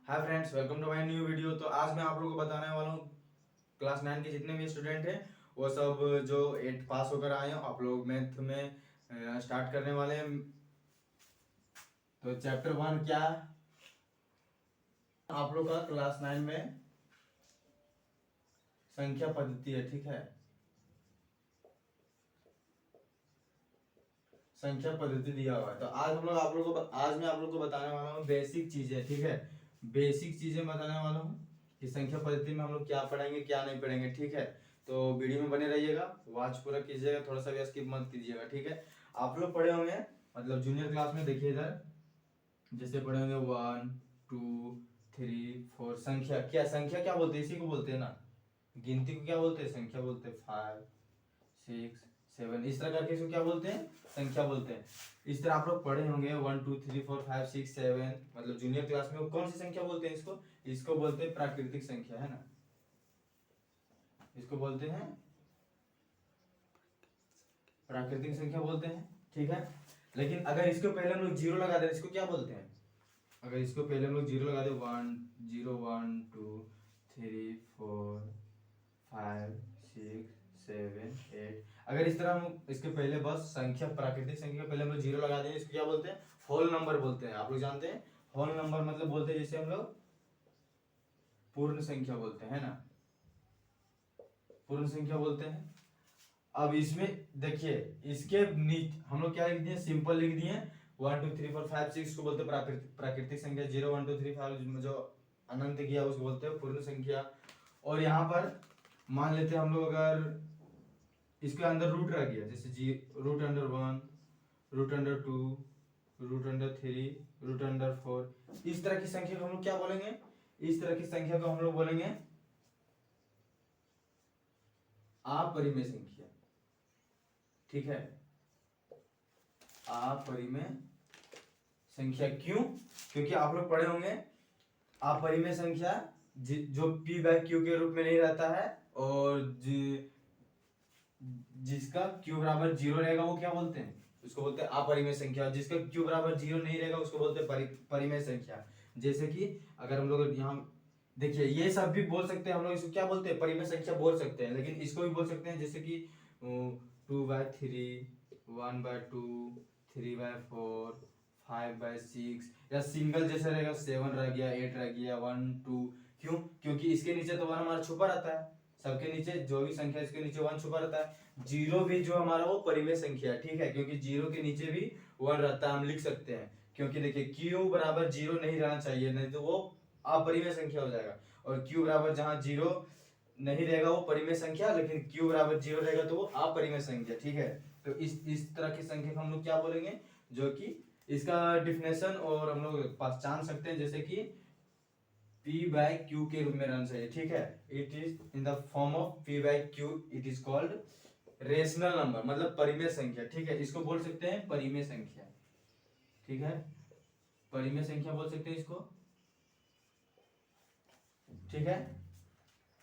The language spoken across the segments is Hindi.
Hi friends, welcome to my new video. तो आज मैं आप लोगों को बताने वाला हूँ क्लास 9 के जितने भी स्टूडेंट हैं वो सब जो 8 पास होकर आए हैं, आप लोग मैथ में स्टार्ट करने वाले हैं। तो चैप्टर 1 क्या आप लोग का क्लास 9 में संख्या पद्धति है, ठीक है। संख्या पद्धति दिया हुआ है। तो आज मैं आप लोग को बताने वाला हूँ बेसिक चीजें, ठीक है। बेसिक चीजें बताने वाला हूँ कि संख्या पद्धति में हम लोग क्या पढ़ेंगे क्या नहीं पढ़ेंगे, ठीक है। तो वीडियो में बने रहिएगा, वॉच पूरा कीजिएगा, थोड़ा सा भी स्किप मत कीजिएगा, ठीक है। आप लोग पढ़े होंगे, मतलब जूनियर क्लास में देखिए इधर, जैसे पढ़े होंगे 1 2 3 4। संख्या क्या बोलते हैं, इसी को बोलते हैं ना। गिनती को क्या बोलते हैं, संख्या बोलते हैं। 5 6 7 इस तरह करके इसको क्या बोलते हैं, संख्या बोलते हैं। इस तरह आप लोग पढ़े होंगे 1 2 3 4 5 6 7, मतलब जूनियर क्लास में वो कौन सी संख्या बोलते हैं, इसको बोलते हैं प्राकृतिक संख्या, है ना। इसको बोलते हैं प्राकृतिक संख्या बोलते हैं, ठीक है। लेकिन अगर इसको पहले हम लोग जीरो लगा दे, इसको क्या बोलते हैं। अगर इसको पहले हम लोग जीरो लगा दे, 1 0 1 2 3 4 5 6 7 8, अगर इस तरह हम इसके पहले बस संख्या प्राकृतिक संख्या के पहले हम लोग जीरो लगा देंगे, इसको क्या बोलते हैं, होल नंबर बोलते हैं। आप लोग जानते हैं होल नंबर मतलब बोलते हैं जैसे हम लोग पूर्ण संख्या बोलते हैं ना, पूर्ण संख्या बोलते हैं। अब इसमें देखिए, इसके हम लोग क्या लिख दिए, सिंपल लिख दिए 1 2 3 4 5 6 को बोलते हैं प्राकृतिक संख्या। 0 1 2 3 5 जो अनंत किया उसको बोलते हैं पूर्ण संख्या। और यहाँ पर मान लेते हैं हम लोग, अगर इसके अंदर रूट रह गया, जैसे जी root under 1 root under 2 root under 3 root under 4, इस तरह की संख्या को हम लोग क्या बोलेंगे, इस तरह की संख्या को हम लोग बोलेंगे अपरिमेय संख्या, ठीक है। अपरिमेय संख्या क्यों, क्योंकि आप लोग पढ़े होंगे अपरिमेय संख्या जो p बाय क्यू के रूप में नहीं रहता है, और जिसका q बराबर जीरो रहेगा वो क्या बोलते हैं, उसको बोलते हैं अपरिमेय संख्या। जिसका q बराबर जीरो नहीं रहेगा उसको बोलते हैं परिमेय संख्या। जैसे कि अगर हम लोग यहाँ देखिए, ये सब भी बोल सकते हैं हम लोग, इसको क्या बोलते हैं, परिमेय संख्या बोल सकते हैं। लेकिन इसको भी बोल सकते हैं जैसे कि 2/3 1/2 3/4 5/6, या सिंगल जैसे रहेगा 7 रह गया 8 रह गया 1 2। क्यों, क्योंकि इसके नीचे तो 1 हमारा छुपा रहता है, सबके नीचे जो भी संख्या इसके नीचे 1 छुपा रहता है। जीरो भी जो हमारा वो परिमेय संख्या है, ठीक है, क्योंकि जीरो के नीचे भी 1 रहता है, हम लिख सकते हैं। क्योंकि देखिए q बराबर जीरो नहीं रहना चाहिए, नहीं तो वो अपरिमेय संख्या हो जाएगा। और q बराबर जहां जीरो नहीं रहेगा वो परिमेय संख्या, लेकिन q बराबर जीरो रहेगा तो वो अपरिमेय संख्या, ठीक है। तो इस तरह की संख्या को हम लोग क्या बोलेंगे, जो कि इसका डिफिनेशन और हम लोग पहचान सकते हैं, जैसे कि p बाय q के रूप में रहना चाहिए, ठीक है। It is in the form of p by q, it is called rational number, मतलब परिमेय संख्या, ठीक है। इसको बोल सकते हैं परिमेय संख्या, ठीक है, परिमेय संख्या बोल सकते हैं इसको, ठीक है।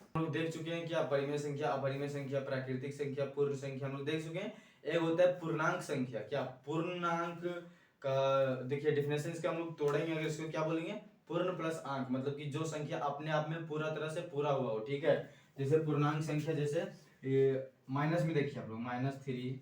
हम लोग देख चुके हैं क्या, परिमेय संख्या अपरिमेय संख्या प्राकृतिक संख्या पूर्ण संख्या हम लोग देख चुके हैं। एक होता है पूर्णांक संख्या। क्या पूर्णांक का देखिए डिफिनेशन इसका हम लोग तोड़ेंगे, अगर इसको क्या बोलेंगे, पूर्ण प्लस अंक, मतलब कि जो संख्या अपने आप में पूरा तरह से पूरा हुआ हो, ठीक है। जैसे पूर्णांक संख्या, जैसे माइनस में देखिए आप लोग -3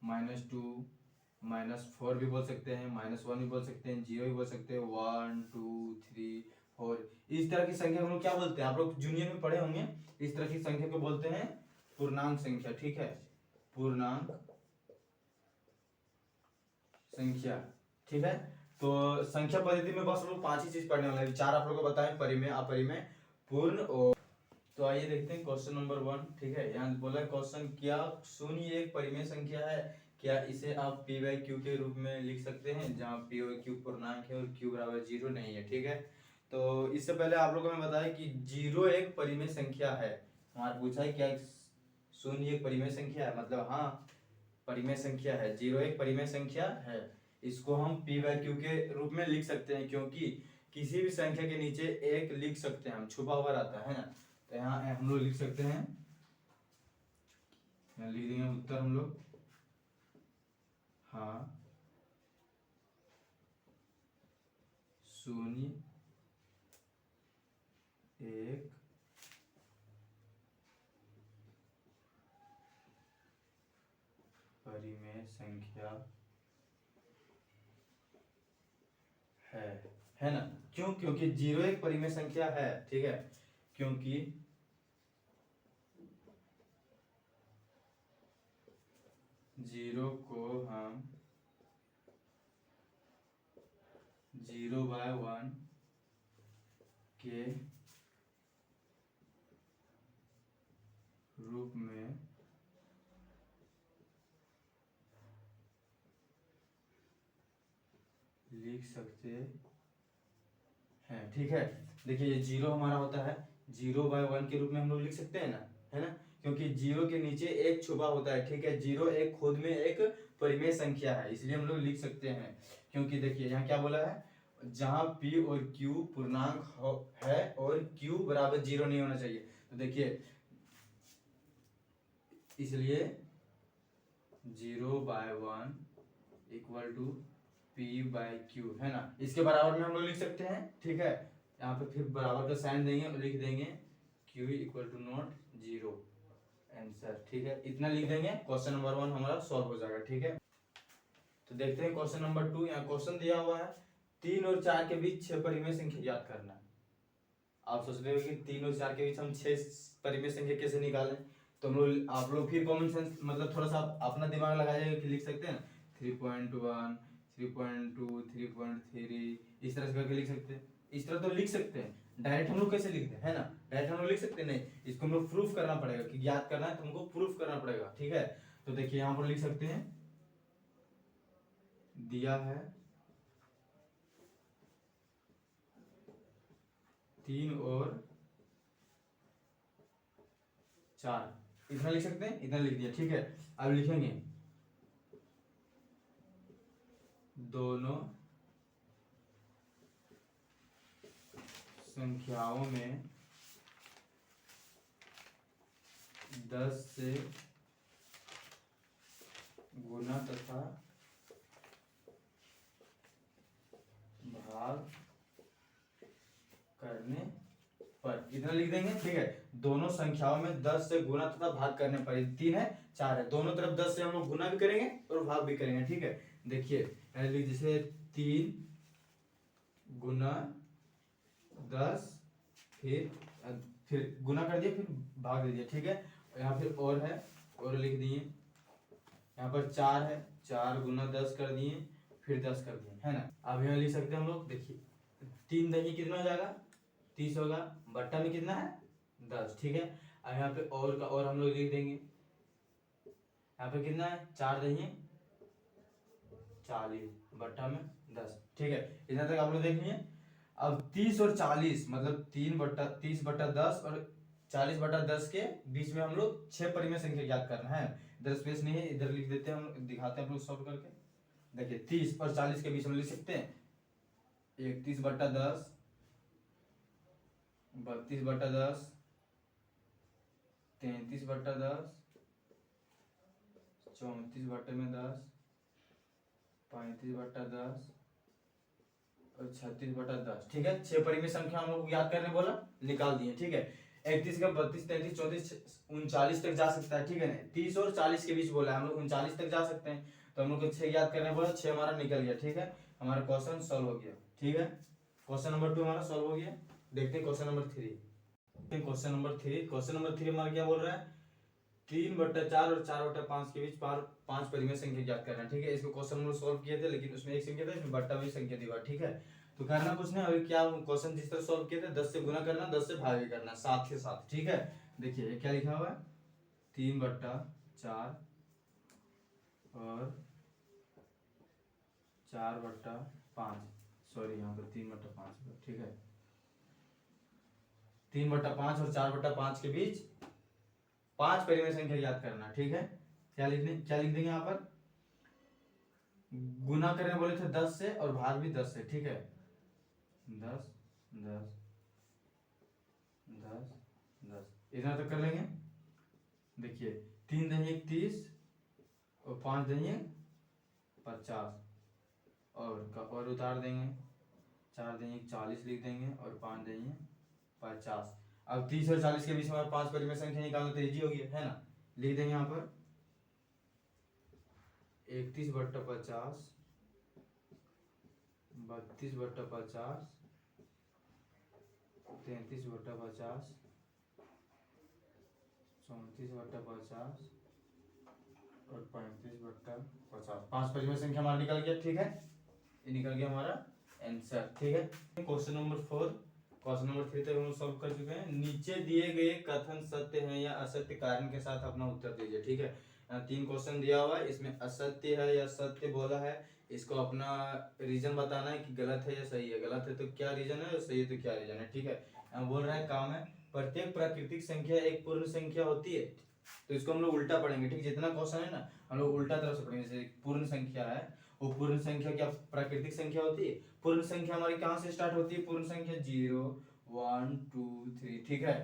-2 -4 भी बोल सकते हैं, -1 भी बोल सकते हैं, 0 भी बोल सकते हैं, 1 2 3 4, इस तरह की संख्या हम लोग क्या बोलते हैं, आप लोग जूनियर में पढ़े होंगे, इस तरह की संख्या को बोलते हैं पूर्णांक संख्या, ठीक है, पूर्णांक संख्या, ठीक है। तो संख्या पद्धति में बस हम लोग 5 ही चीज पढ़ने वाले हैं, चार आप लोग को बताएं, परिमेय अपरिमेय पूर्ण और। तो आइए देखते हैं क्वेश्चन नंबर 1, ठीक है। यहाँ बोला क्वेश्चन, क्या शून्य एक परिमेय संख्या है, क्या इसे आप p बाई क्यू के रूप में लिख सकते हैं, जहाँ p और q पूर्णांक है और q बराबर जीरो नहीं है, ठीक है। तो इससे पहले आप लोगों को मैं बताया कि जीरो एक परिमेय संख्या है। हमारा पूछा है क्या शून्य एक परिमेय संख्या है, मतलब हाँ परिमेय संख्या है, जीरो एक परिमेय संख्या है। इसको हम p बाई क्यू के रूप में लिख सकते हैं, क्योंकि किसी भी संख्या के नीचे एक लिख सकते हैं हम, छुपा हुआ रहता है ना। तो यहाँ हम लोग लिख सकते हैं, यहाँ लिख देंगे उत्तर हम लोग, हाँ शून्य परिमेय संख्या है ना। क्यों? क्योंकि जीरो एक परिमेय संख्या है, ठीक है, क्योंकि जीरो को हम 0/1 के रूप में लिख सकते हैं, ठीक है। देखिए ये जीरो हमारा होता है, 0/1 के रूप में हम लोग लिख सकते हैं ना, है ना, क्योंकि जीरो के नीचे एक छुपा होता है, ठीक है। जीरो एक खुद में एक परिमेय संख्या है, इसलिए हम लोग लिख सकते हैं। क्योंकि देखिए यहाँ क्या बोला है, जहां p और q पूर्णांक है और q बराबर 0 नहीं होना चाहिए, तो देखिए इसलिए 0/1 इक्वल टू p/q, है ना। इसके बराबर में हम लोग लिख सकते हैं, ठीक है। यहाँ पे फिर बराबर का साइन देंगे और लिख देंगे q equal to not 0 answer, ठीक है। इतना लिख देंगे, क्वेश्चन नंबर 1 हमारा सॉल्व हो जाएगा, ठीक है। तो देखते हैं क्वेश्चन नंबर 2। यहाँ क्वेश्चन दिया हुआ है 3 और 4 के बीच 6 परिमेय संख्या ज्ञात करना है। आप सोच रहे हो कि 3 और 4 के बीच हम 6 परिमेय संख्या कैसे निकालें, तो हम लोग आप लोग फिर कॉमन सेंस मतलब थोड़ा सा अपना दिमाग लगाइएगा कि लिख सकते हैं 3.1 3.2 3.3 इस तरह से करके लिख सकते हैं। इस तरह तो लिख सकते हैं, डायरेक्ट हम लोग कैसे लिखते हैं, है ना, डायरेक्ट हम लोग लिख सकते हैं नहीं, इसको हम लोग प्रूफ करना पड़ेगा कि ज्ञात करना है तो हमको प्रूफ करना पड़ेगा, ठीक है। तो देखिए यहाँ पर लिख सकते हैं, दिया है 3 और 4, इतना लिख सकते हैं, इतना लिख दिया, ठीक है। अब लिखेंगे दोनों संख्याओं में 10 से गुना तथा भाग करने पर, इतना लिख देंगे, ठीक है। दोनों संख्याओं में 10 से गुना तथा भाग करने पर, 3 है 4 है, दोनों तरफ 10 से हम लोग गुना भी करेंगे और भाग भी करेंगे, ठीक है। देखिए जैसे 3 गुना 10, फिर गुना कर दिया, फिर भाग दे दिया, ठीक है। यहाँ फिर और है, और लिख दिए। यहाँ पर 4 है, 4 गुना 10 कर दिए, फिर 10 कर दिए, है ना। अब यहाँ लिख सकते हैं हम लोग, देखिए 3 दही कितना हो जाएगा 30 होगा, बट्टा में कितना है 10, ठीक है। अब यहाँ पे और का और हम लोग लिख देंगे, यहाँ पे कितना है 4 दही 40, बट्टा में 10, ठीक है। इतना तक आप लोग देख लिए। अब 30 और 40 मतलब 30/10 और 40/10 के बीच में हम लोग 6 परिमेय संख्या ज्ञात करना है। इधर स्पेस नहीं है, इधर लिख देते हैं, हम दिखाते हैं आप लोग सॉल्व करके। देखिए 30 और 40 के बीच में लिख सकते हैं 31/10, 32/10, 33/10, 34/10, 35/10 और 36/10, ठीक है। 6 परिमेय संख्या हम लोग याद करने बोला, निकाल दिए, ठीक है। 31 का 32, 33, 34, 39 तक जा सकता है, ठीक है ना। 30 और 40 के बीच बोला है, हम लोग 39 तक जा सकते हैं, तो हम लोग को 6 याद करने बोला, 6 हमारा निकल गया, ठीक है। हमारा क्वेश्चन सॉल्व हो गया, ठीक है। क्वेश्चन नंबर 2 हमारा सॉल्व हो गया। देखते हैं question number 3। Question number 3, question number 3 हमारा क्या बोल रहा है, 3/4 और 4/5 के बीच 5 परिमेय संख्या ज्ञात करना है, ठीक है। इसको क्वेश्चन हम लोग सॉल्व किए थे, लेकिन उसमें एक संख्या था, इसमें बट्टा भी संख्या दी हुआ, ठीक है। तो करना कुछ नहीं, अभी क्या क्वेश्चन जिस तरह सॉल्व किए थे, 10 से गुना करना, 10 से भाग भी करना, साथ के साथ, ठीक है। देखिए ये क्या लिखा हुआ है, 3/4 और 4/5, सॉरी यहाँ पर 3/5, ठीक है। 3/5 और 4/5 के बीच 5 परिमेय संख्या याद करना, ठीक है। क्या लिख देंगे यहाँ पर, गुना करने बोले थे 10 से और भाग भी 10 से, ठीक है। 10 10 10 10 इतना तक कर लेंगे। देखिए 3 दही 30 और 5 दही 50, और उतार देंगे, 4 दही 40 लिख देंगे और 5 दही 50। अब 30 और 40 के बीच में 5 परिमेय संख्या निकालना तो इजी हो गया, है ना। लिख देंगे यहाँ पर 31/50, 32/50, 33/50, 34/50 और 35/50। 5 परिमेय संख्या हमारा निकल गया, ठीक है, ये निकल गया हमारा आंसर, ठीक है। क्वेश्चन नंबर 4, क्वेश्चन नंबर 3 तक हम सॉल्व कर चुके हैं। नीचे दिए गए कथन सत्य हैं या असत्य कारण के साथ अपना उत्तर दीजिए, ठीक है। यहाँ 3 क्वेश्चन दिया हुआ है, इसमें असत्य है या सत्य बोला है, इसको अपना रीजन बताना है कि गलत है या सही है। गलत है तो क्या रीजन है और सही है तो क्या रीजन है, ठीक है। यहाँ बोल रहा है काम है, प्रत्येक प्राकृतिक संख्या एक पूर्ण संख्या होती है, तो इसको हम लोग उल्टा पढ़ेंगे, ठीक। जितना क्वेश्चन है ना हम लोग उल्टा तरफ से पढ़ेंगे। जैसे पूर्ण संख्या है, वो पूर्ण संख्या क्या प्राकृतिक संख्या होती है। पूर्ण संख्या हमारी कहाँ से स्टार्ट होती है, पूर्ण संख्या 0 1 2 3, ठीक है,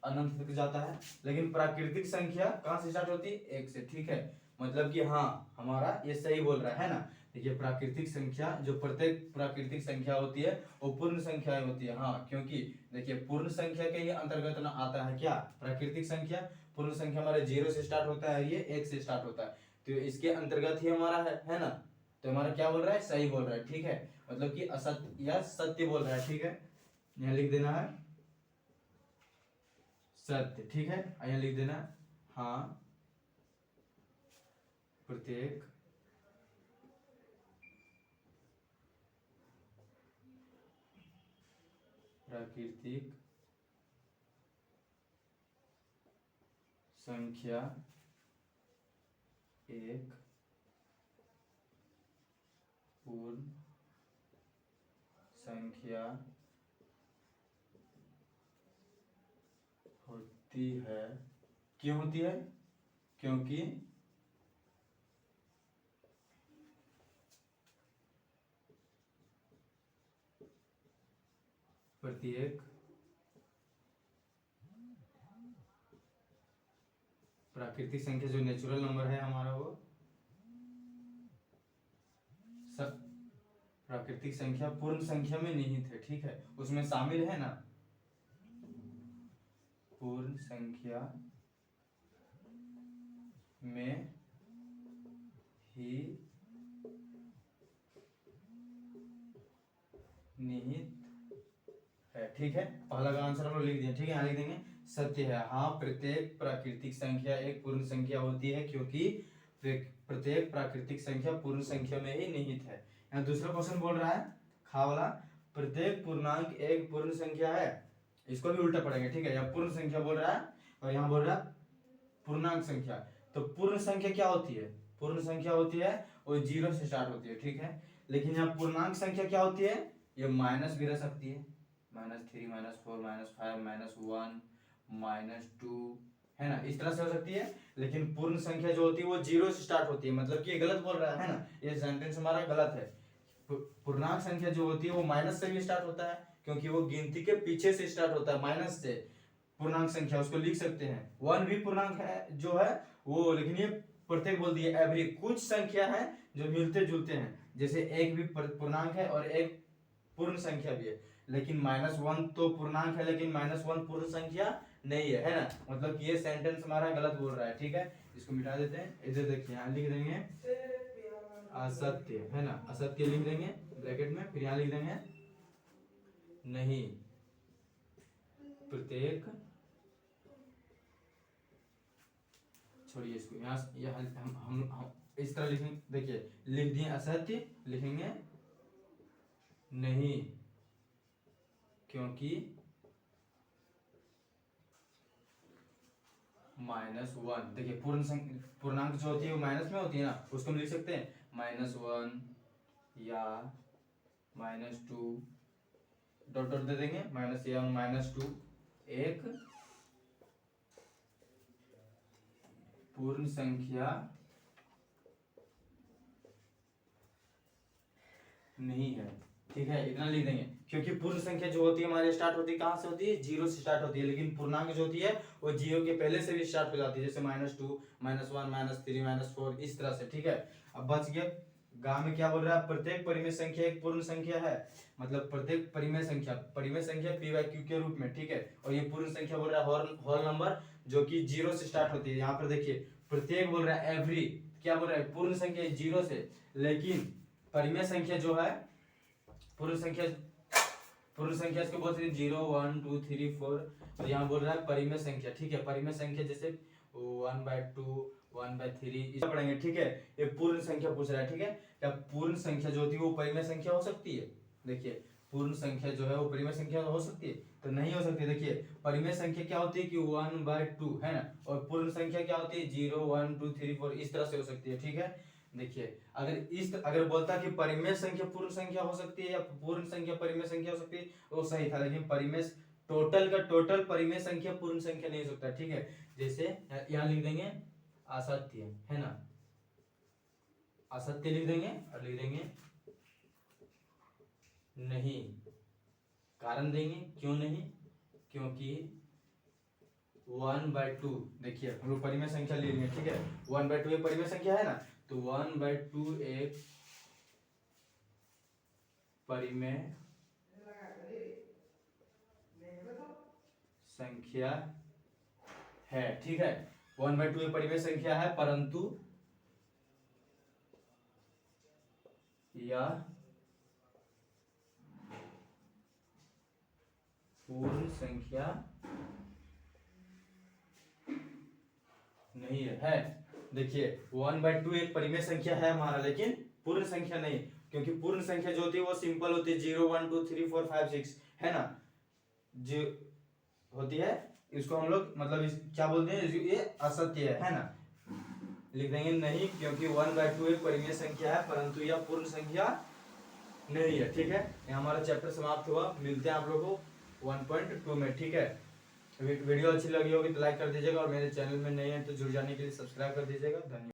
अनंत तक जाता है। लेकिन प्राकृतिक संख्या कहाँ से स्टार्ट होती है, 1 से, ठीक है। मतलब कि हाँ हमारा ये सही बोल रहा है ना। देखिए प्राकृतिक संख्या, जो प्रत्येक प्राकृतिक संख्या होती है वो पूर्ण संख्या होती है, हाँ, क्योंकि देखिए पूर्ण संख्या के ही अंतर्गत ना आता है क्या, प्राकृतिक संख्या। पूर्ण संख्या हमारे 0 से स्टार्ट होता है, ये 1 से स्टार्ट होता है, तो इसके अंतर्गत ही हमारा है ना। तो हमारा क्या बोल रहा है, सही बोल रहा है, ठीक है। मतलब कि असत्य या सत्य बोल रहा है, ठीक है। यहाँ लिख देना है सत्य, ठीक है। यहाँ लिख देना हाँ प्रत्येक प्राकृतिक संख्या एक पूर्ण संख्या होती है। क्यों होती है, क्योंकि प्रत्येक प्राकृतिक संख्या जो नेचुरल नंबर है हमारा, वो सब प्राकृतिक संख्या पूर्ण संख्या में निहित है, ठीक है, उसमें शामिल है ना। पूर्ण संख्या में ही निहित है, ठीक है। पहला का आंसर हम लोग लिख दिए, ठीक है। यहाँ लिख देंगे सत्य है, हाँ प्रत्येक प्राकृतिक संख्या एक पूर्ण संख्या होती है, क्योंकि प्रत्येक प्राकृतिक संख्या पूर्ण संख्या में ही निहित है। यहाँ दूसरा क्वेश्चन बोल रहा है खा वाला, प्रत्येक पूर्णांक एक पूर्ण संख्या है, इसको भी उल्टा पढ़ेंगे, ठीक है। यहाँ पूर्ण संख्या बोल रहा है और यहाँ बोल रहा है पूर्णांक संख्या। तो पूर्ण संख्या क्या होती है, पूर्ण संख्या होती है वो 0 से स्टार्ट होती है, ठीक है। लेकिन यहाँ पूर्णांक संख्या क्या होती है, ये माइनस भी रह सकती है, -3 -4 -5 -1 -2, है ना, इस तरह से हो सकती है। लेकिन पूर्ण संख्या जो होती है वो 0 से स्टार्ट होती है, मतलब कि ये गलत बोल रहा है ना, ये सेंटेंस हमारा गलत है। पूर्णांक संख्या जो होती है वो माइनस से भी स्टार्ट होता है, क्योंकि वो गिनती के पीछे से स्टार्ट होता है, माइनस से। पूर्णांक संख्या उसको लिख सकते हैं, 1 भी पूर्णांक है जो है वो, लेकिन ये प्रत्येक बोल दिए एवरी, कुछ संख्या है जो मिलते जुलते हैं, जैसे 1 भी पूर्णांक है और 1 पूर्ण संख्या भी है। लेकिन -1 तो पूर्णांक है, लेकिन -1 पूर्ण संख्या नहीं है ना। मतलब कि ये सेंटेंस हमारा गलत बोल रहा है, ठीक है। इसको मिटा देते हैं, इधर देखिए यहाँ लिख देंगे असत्य, है ना, असत्य लिख देंगे ब्रैकेट में, फिर यहाँ लिख देंगे नहीं प्रत्येक, छोड़िए इसको, यहाँ हम इस तरह लिखेंगे, देखिए लिख दिए असत्य, लिखेंगे नहीं क्योंकि -1, देखिए पूर्णांक जो होती है वो माइनस में होती है ना, उसको हम लिख सकते हैं -1 या -2, डॉट डॉट दे देंगे, -1 -2, एक पूर्ण संख्या नहीं है, ठीक है, इतना लिख देंगे। क्योंकि पूर्ण संख्या जो होती है हमारी स्टार्ट होती है कहाँ से होती है, 0 से स्टार्ट होती है, लेकिन पूर्णांक जो होती है वो 0 के पहले से भी स्टार्ट हो जाती है, जैसे -2 -1 -3 -4, इस तरह से, ठीक है। अब बच गया गांव में क्या बोल रहा है, प्रत्येक परिमेय संख्या एक पूर्ण संख्या है, मतलब प्रत्येक परिमेय संख्या p/q के रूप में, ठीक है। और ये पूर्ण संख्या बोल रहा है होल नंबर जो कि 0 से स्टार्ट होती है। यहाँ पर देखिए प्रत्येक बोल रहा है एवरी, क्या बोल रहा है, पूर्ण संख्या जीरो से, लेकिन परिमेय संख्या जो है, पूर्ण संख्या इसको बोलते हैं 0 1 2 3 4, और यहाँ बोल रहा है परिमेय संख्या। ठीक है, परिमेय संख्या जैसे 1/2 1/3 इस पढ़ेंगे। ठीक है, ये पूर्ण संख्या पूछ रहा है। ठीक है, क्या पूर्ण संख्या जो होती है वो परिमेय संख्या हो सकती है? देखिए, पूर्ण संख्या जो है वो परिमेय संख्या हो सकती है? तो नहीं हो सकती। देखिए, परिमेय संख्या क्या होती है कि 1/2 है ना, और पूर्ण संख्या क्या होती है 0 1 2 3 4 इस तरह से हो सकती है। ठीक है, देखिए, अगर बोलता कि परिमेय संख्या पूर्ण संख्या हो सकती है या पूर्ण संख्या परिमेय संख्या हो सकती है, वो सही था, लेकिन परिमेय टोटल का टोटल परिमेय संख्या पूर्ण संख्या नहीं हो सकता। ठीक है, जैसे यहाँ लिख देंगे असत्य, है ना, असत्य लिख देंगे और लिख देंगे नहीं, कारण देंगे क्यों नहीं, क्योंकि 1/2, देखिए हम लोग परिमेय संख्या ले लेंगे। ठीक है, 1/2 एक परिमेय संख्या है ना, तो 1/2 एक परिमेय संख्या है। ठीक है, 1/2 एक परिमेय संख्या है, परंतु यह पूर्ण संख्या नहीं है। देखिए, 1/2 एक परिमेय संख्या है हमारा, लेकिन पूर्ण संख्या नहीं, क्योंकि पूर्ण संख्या जो होती है वो सिंपल होती है 0 1 2 3 4 5 6, है ना, जो होती है इसको हम लोग मतलब क्या बोलते हैं, ये असत्य है ना, लिख देंगे नहीं, क्योंकि 1/2 एक परिमेय संख्या है, परंतु यह पूर्ण संख्या नहीं है। ठीक है, ये हमारा चैप्टर समाप्त हुआ। मिलते हैं आप लोगों को 1.2 में। ठीक है, वीडियो अच्छी लगी होगी तो लाइक कर दीजिएगा, और मेरे चैनल में नए हैं तो जुड़ जाने के लिए सब्सक्राइब कर दीजिएगा। धन्यवाद।